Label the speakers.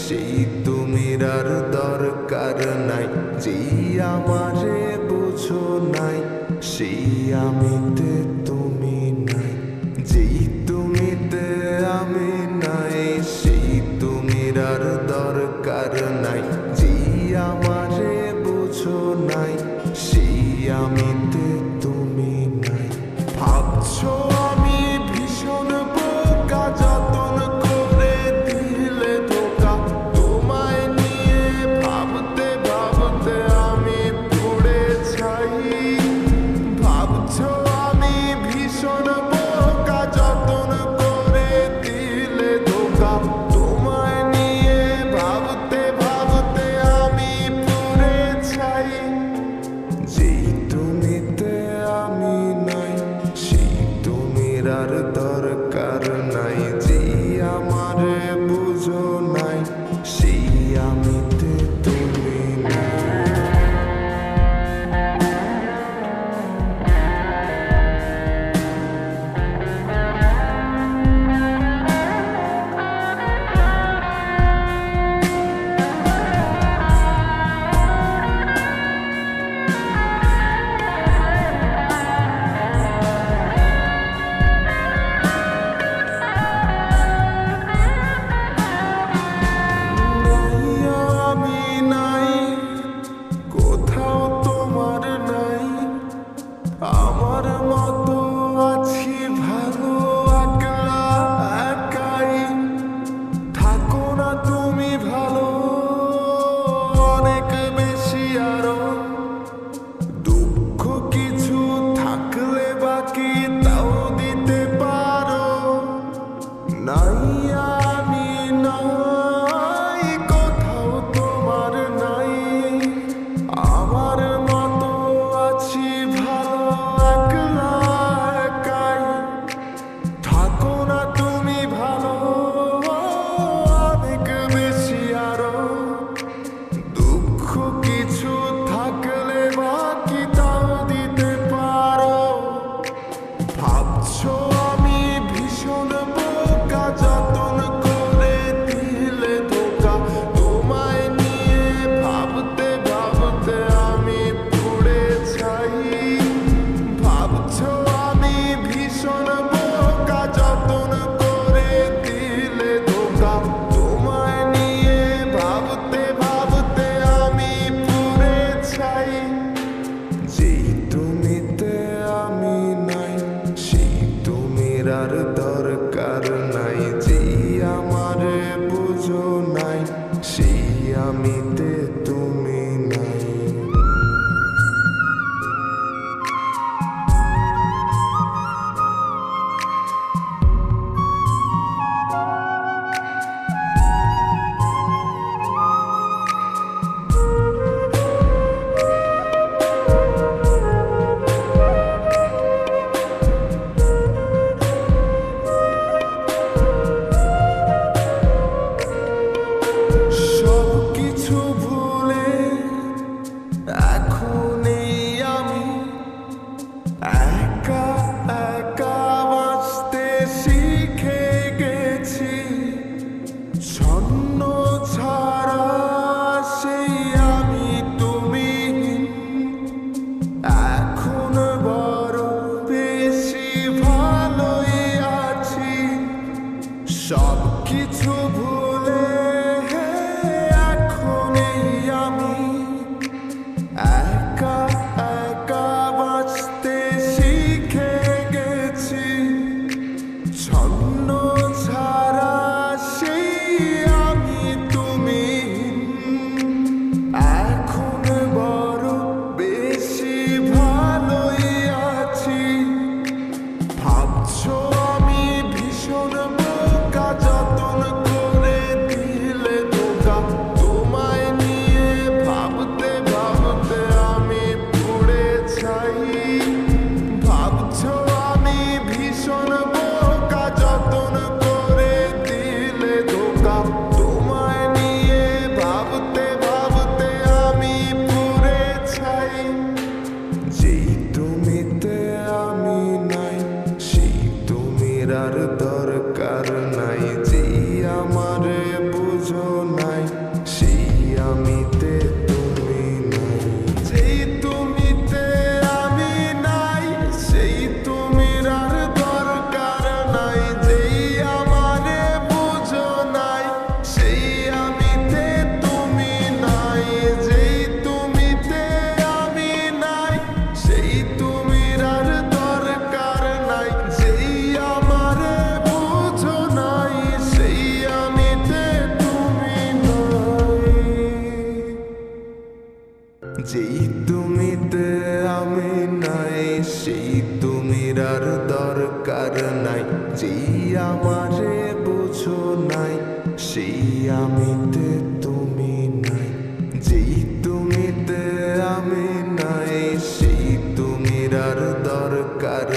Speaker 1: সেই তুমির আর দরকার নাই। যেই আমারে বুঝো নাই, সেই আমিতে তুমি নাই। যেই তুমিতে আমি নাই, সেই তুমির আর দরকার নাই। যেই আমারে বুঝো নাই, সেই আমিতে তুমি নাই। ভাবছো আমি ভীষণ বোকা, যতন করে দিলে ধোকা। তোমায় নিয়ে ভাবতে ভাবতে আমি পড়ে ছাই। ভাবছো আমি ভীষণ বোকা, যতন করে দিলে ধোকা। তোমায় নিয়ে ভাবতে ভাবতে আমি পড়ে ছাই। যেই তুমিতে আমি নাই, সেই তুমির আর দরকার নাই। যেই আমারে বুঝো নাই, সেই আমিতে তুমি নাই। আমার মতো আছি ভালো একলা একাই। থাকো না তুমি ভালো অনেক বেশি আরো। দুঃখ কিছু থাকলে বাকি তাও দিতে পারো। নাই আমি নাই, কোথাও তোমার নাই। আমার মতো আছি ভালো একলা একাই। থাকো না তুমি ভালো অনেক বেশি আরো। দুঃখ কিছু থাকলে বাকি তাও দিতে পারো। ভাবছো আমি ভীষণ বোকা, যতন করে দিলে ধোকা। তোমায় নিয়ে ভাবতে ভাবতে আমি পড়ে ছাই। ভাবছো আমি ভীষণ বোকা, যতন করে দিলে ধোকা। তোমায় নিয়ে ভাবতে ভাবতে আমি পড়ে ছাই। যেই তুমিতে আমি নাই, সেই তুমির আর দরকার নাই। যেই আমারে বুঝো নাই, সেই আমিতে তুমি নাই। সবকিছু ভুলে এখন এই আমি একা একা বাঁচতে শিখে গেছি। ছন্ন ছাড়া সেই আমি তুমি এখন বড় বেশি ভালোই আছি। সবকিছু ভুলে এখন এই আমি একা একা বাঁচতে শিখে গেছি। ছন্ন ছাড়া সেই আমি তুমি এখন বড় বেশি ভালোই আছি। ভাবছো আমি ভীষণ বোকা, যতন করে দিলে ধোকা। তোমায় নিয়ে ভাবতে ভাবতে আমি পড়ে ছাই। ভাবছো আমি ভীষণ বোকা, যতন করে দিলে ধোকা। তোমায় নিয়ে ভাবতে ভাবতে আমি পড়ে ছাই। যেই তুমিতে আমি নাই, সেই তুমির আর দরকার নাই। যেই আমারে বুঝো নাই, সেই তুমির আর দরকার নাই। যেই আমারে বুঝো নাই, সেই আমিতে তুমি নাই। যেই তুমিতে আমি নাই, সেই তুমির আর দরকার